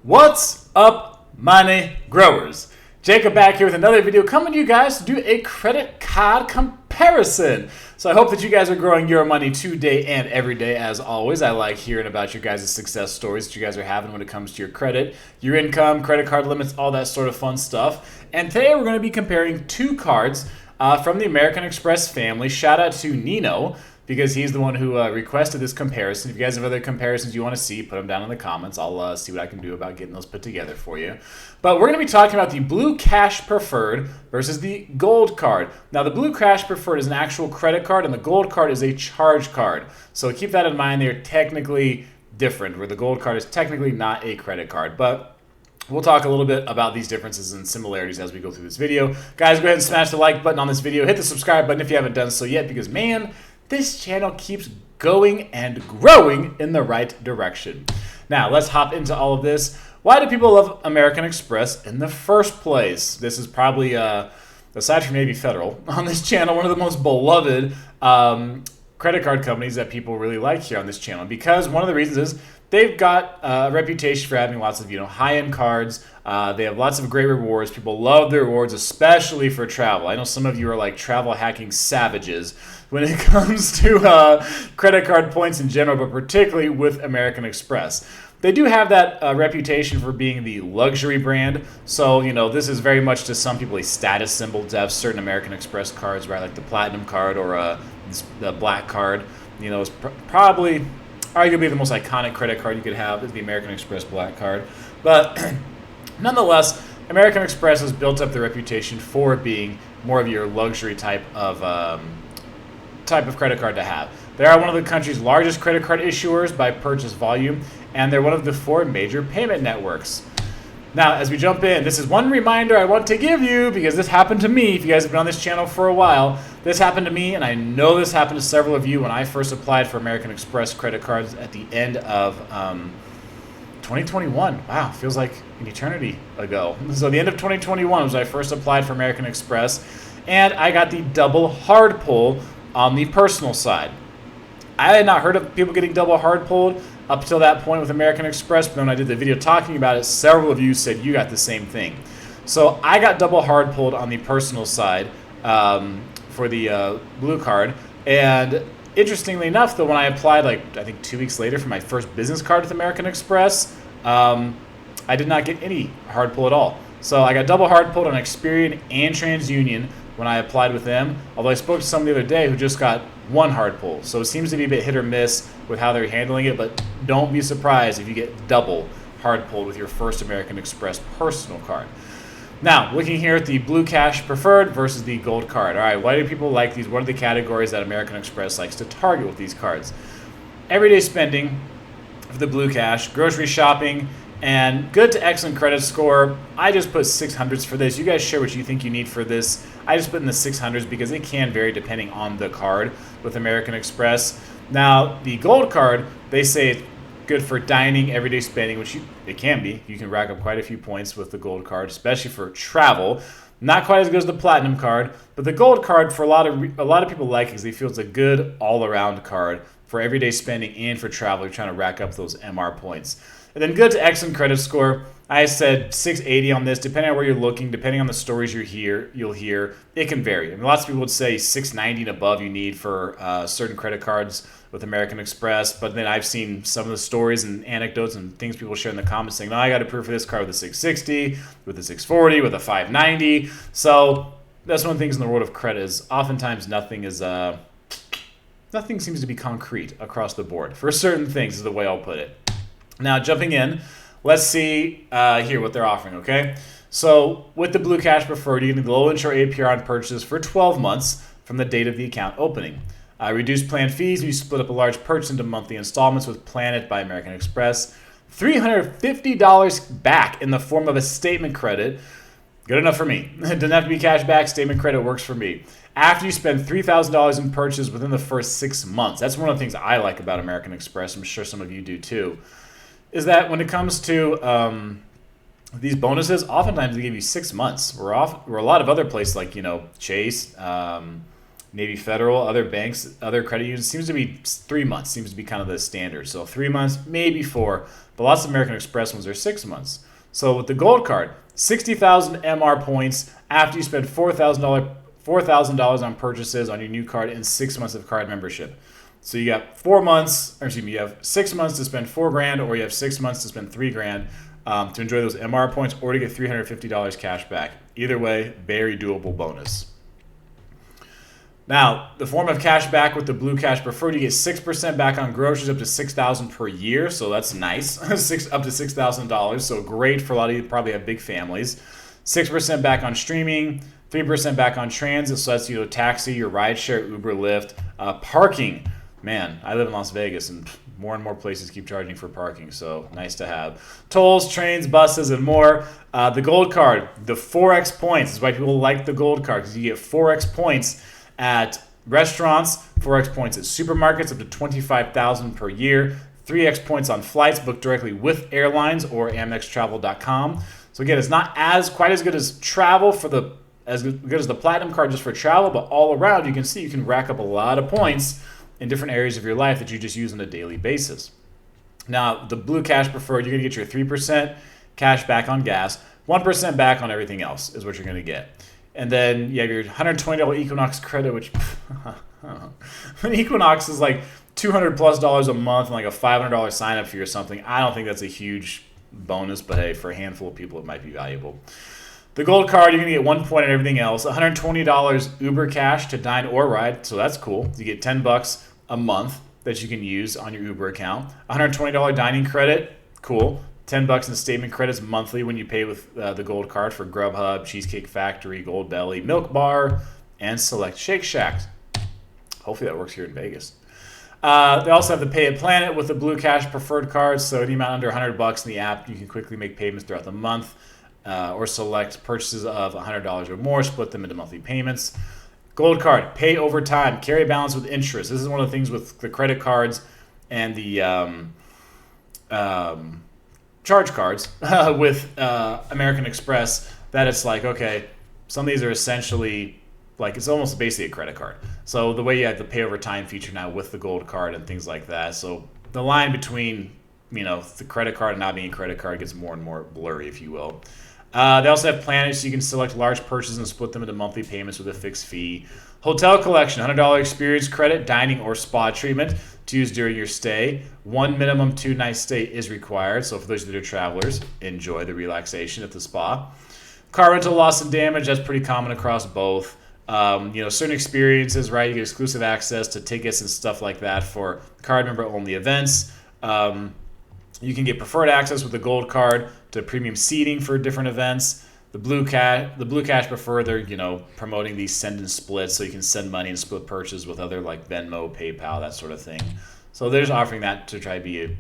What's up, money growers? Jacob back here with another video coming to you guys to do a credit card comparison. So I hope that you guys are growing your money today and every day. As always, I like hearing about your guys' success stories that you guys are having when it comes to your credit, your income, credit card limits, all that sort of fun stuff. And today we're going to be comparing two cards from the American Express family. Shout out to Nino, because he's the one who requested this comparison. If you guys have other comparisons you want to see, put them down in the comments. I'll see what I can do about getting those put together for you. But we're going to be talking about the Blue Cash Preferred versus the Gold Card. Now, the Blue Cash Preferred is an actual credit card, and the Gold Card is a charge card. So keep that in mind. They're technically different, where the Gold Card is technically not a credit card. But we'll talk a little bit about these differences and similarities as we go through this video. Guys, go ahead and smash the like button on this video. Hit the subscribe button if you haven't done so yet, because, man, this channel keeps going and growing in the right direction. Now, let's hop into all of this. Why do people love American Express in the first place? This is probably, aside from maybe Federal, on this channel, one of the most beloved credit card companies that people really like here on this channel. Because one of the reasons is they've got a reputation for having lots of, high-end cards. They have lots of great rewards. People love the rewards, especially for travel. I know some of you are like travel hacking savages when it comes to credit card points in general, but particularly with American Express. They do have that reputation for being the luxury brand. So, this is very much to some people a status symbol to have certain American Express cards, right? Like the Platinum card or the Black card. It's probably arguably the most iconic credit card you could have is the American Express Black card. But nonetheless, American Express has built up the reputation for being more of your luxury type of credit card to have. They are one of the country's largest credit card issuers by purchase volume, and they're one of the 4 major payment networks. Now, as we jump in, this is one reminder I want to give you, because this happened to me. If you guys have been on this channel for a while, this happened to me, and I know this happened to several of you when I first applied for American Express credit cards at the end of 2021. Wow, feels like an eternity ago. So the end of 2021 was when I first applied for American Express, and I got the double hard pull on the personal side. I had not heard of people getting double hard pulled up until that point with American Express, but then when I did the video talking about it, several of you said you got the same thing. So I got double hard pulled on the personal side for the blue card. And interestingly enough, though, when I applied, I think 2 weeks later for my first business card with American Express, I did not get any hard pull at all. So I got double hard pulled on Experian and TransUnion when I applied with them, although I spoke to someone the other day who just got one hard pull. So it seems to be a bit hit or miss with how they're handling it, but don't be surprised if you get double hard pulled with your first American Express personal card. Now, looking here at the Blue Cash Preferred versus the Gold Card. All right, why do people like these? What are the categories that American Express likes to target with these cards? Everyday spending for the Blue Cash, grocery shopping, and good to excellent credit score. I just put 600s for this. You guys share what you think you need for this. I just put in the 600s because it can vary depending on the card with American Express. Now, the Gold Card, they say it's good for dining, everyday spending, which it can be. You can rack up quite a few points with the Gold Card, especially for travel. Not quite as good as the Platinum Card, but the Gold Card for a lot of people like it because they feel it's a good all-around card for everyday spending and for travel. You're trying to rack up those MR points. And then good to excellent credit score. I said 680 on this, depending on where you're looking, depending on the stories you'll hear, it can vary. I mean, lots of people would say 690 and above you need for certain credit cards with American Express, but then I've seen some of the stories and anecdotes and things people share in the comments saying, no, I got approved for this card with a 660, with a 640, with a 590. So that's one of the things in the world of credit is oftentimes nothing seems to be concrete across the board. For certain things is the way I'll put it. Now, jumping in, let's see here what they're offering, okay? So with the Blue Cash Preferred, you get the low intro APR on purchases for 12 months from the date of the account opening. Reduced plan fees, you split up a large purchase into monthly installments with Planet by American Express. $350 back in the form of a statement credit. Good enough for me. It doesn't have to be cash back. Statement credit works for me. After you spend $3,000 in purchases within the first 6 months. That's one of the things I like about American Express. I'm sure some of you do too. Is that when it comes to these bonuses, oftentimes they give you 6 months. Where a lot of other places like Chase, Navy Federal, other banks, other credit unions, seems to be 3 months, seems to be kind of the standard. So 3 months, maybe 4, but lots of American Express ones are 6 months. So with the Gold Card, 60,000 MR points after you spend $4,000 on purchases on your new card and 6 months of card membership. So you got 4 months, or excuse me, you have 6 months to spend $4,000, or you have 6 months to spend $3,000 to enjoy those MR points, or to get $350 cash back. Either way, very doable bonus. Now, the form of cash back with the Blue Cash Preferred, you get 6% back on groceries up to $6,000 per year, so that's nice. Up to $6,000, so great for a lot of you probably have big families. 6% back on streaming, 3% back on transit, so that's taxi, your rideshare, Uber, Lyft. Parking, man, I live in Las Vegas, and more places keep charging for parking, so nice to have. Tolls, trains, buses, and more. The Gold Card, the 4X points. This is why people like the Gold Card, because you get 4X points at restaurants, 4X points at supermarkets, up to $25,000 per year, 3X points on flights booked directly with airlines or AmExTravel.com. So again, it's not quite as good as travel as good as the Platinum Card just for travel, but all around you can see you can rack up a lot of points in different areas of your life that you just use on a daily basis. Now, the Blue Cash Preferred, you're going to get your 3% cash back on gas, 1% back on everything else is what you're going to get. And then you have your $120 Equinox credit, which Equinox is like $200+ a month and like a $500 sign up fee or something. I don't think that's a huge bonus, but hey, for a handful of people, it might be valuable. The Gold Card, you're going to get 1 point on everything else. $120 Uber cash to dine or ride, so that's cool. You get $10 a month that you can use on your Uber account. $120 dining credit, cool. $10 in statement credits monthly when you pay with the Gold Card for Grubhub, Cheesecake Factory, Gold Belly, Milk Bar, and select Shake Shacks. Hopefully that works here in Vegas. They also have the Pay at Planet with the Blue Cash Preferred cards, so any amount under $100 in the app, you can quickly make payments throughout the month, or select purchases of $100 or more, split them into monthly payments. Gold Card, pay over time, carry balance with interest. This is one of the things with the credit cards and the charge cards with American Express, that it's like, okay, some of these are essentially like, it's almost basically a credit card. So the way you have the pay over time feature now with the Gold Card and things like that, so the line between the credit card and not being a credit card gets more and more blurry, if you will. They also have planners, so you can select large purchases and split them into monthly payments with a fixed fee. Hotel collection, $100 experience credit, dining or spa treatment to use during your stay. 1 minimum 2-night stay is required, so for those that are travelers, enjoy the relaxation at the spa. Car rental loss and damage, that's pretty common across both. Certain experiences, right? You get exclusive access to tickets and stuff like that for card member only events. You can get preferred access with the Gold Card to premium seating for different events. The Blue Cash Preferred, they're promoting these send and splits, so you can send money and split purchases with other like Venmo, PayPal, that sort of thing. So they're just offering that to try to be a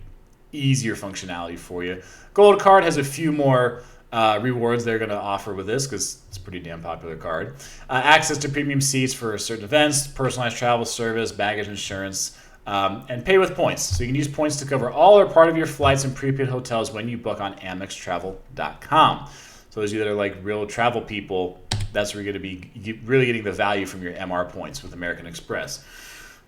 easier functionality for you. Gold Card has a few more rewards they're going to offer with this because it's a pretty damn popular card. Access to premium seats for certain events, personalized travel service, baggage insurance, and pay with points. So you can use points to cover all or part of your flights and prepaid hotels when you book on AmExTravel.com. So those of you that are like real travel people, that's where you're going to be really getting the value from your MR points with American Express.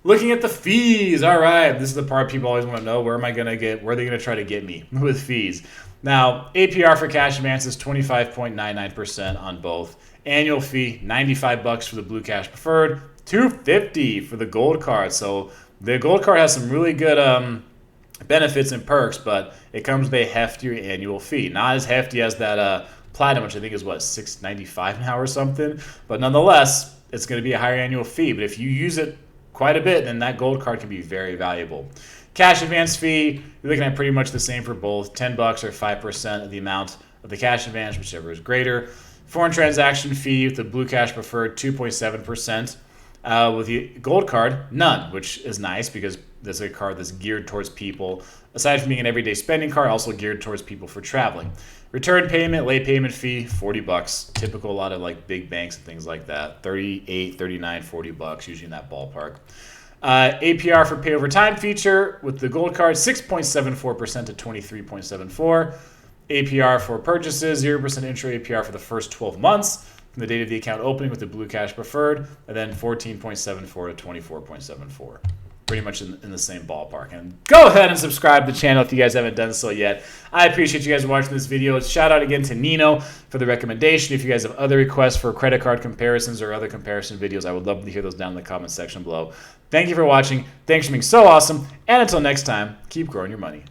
Looking at the fees. All right, this is the part people always want to know. Where are they going to try to get me with fees? Now, APR for cash advances, 25.99% on both. Annual fee, $95 for the Blue Cash Preferred, $250 for the Gold Card. So the Gold Card has some really good benefits and perks, but it comes with a heftier annual fee. Not as hefty as that Platinum, which I think is $695 now or something. But nonetheless, it's going to be a higher annual fee. But if you use it quite a bit, then that Gold Card can be very valuable. Cash advance fee, you're looking at pretty much the same for both, $10 or 5% of the amount of the cash advance, whichever is greater. Foreign transaction fee with the Blue Cash Preferred, 2.7%. With the Gold Card, none, which is nice because this is a card that's geared towards people, aside from being an everyday spending card, also geared towards people for traveling. Return payment, late payment fee, $40. Typical, a lot of like big banks and things like that. $38, $39, $40, usually in that ballpark. APR for pay over time feature with the Gold Card, 6.74% to 23.74%. APR for purchases, 0% intro APR for the first 12 months. from the date of the account opening with the Blue Cash Preferred, and then 14.74 to 24.74. Pretty much in the same ballpark. And go ahead and subscribe to the channel if you guys haven't done so yet. I appreciate you guys watching this video. Shout out again to Nino for the recommendation. If you guys have other requests for credit card comparisons or other comparison videos, I would love to hear those down in the comment section below. Thank you for watching. Thanks for being so awesome. And until next time, keep growing your money.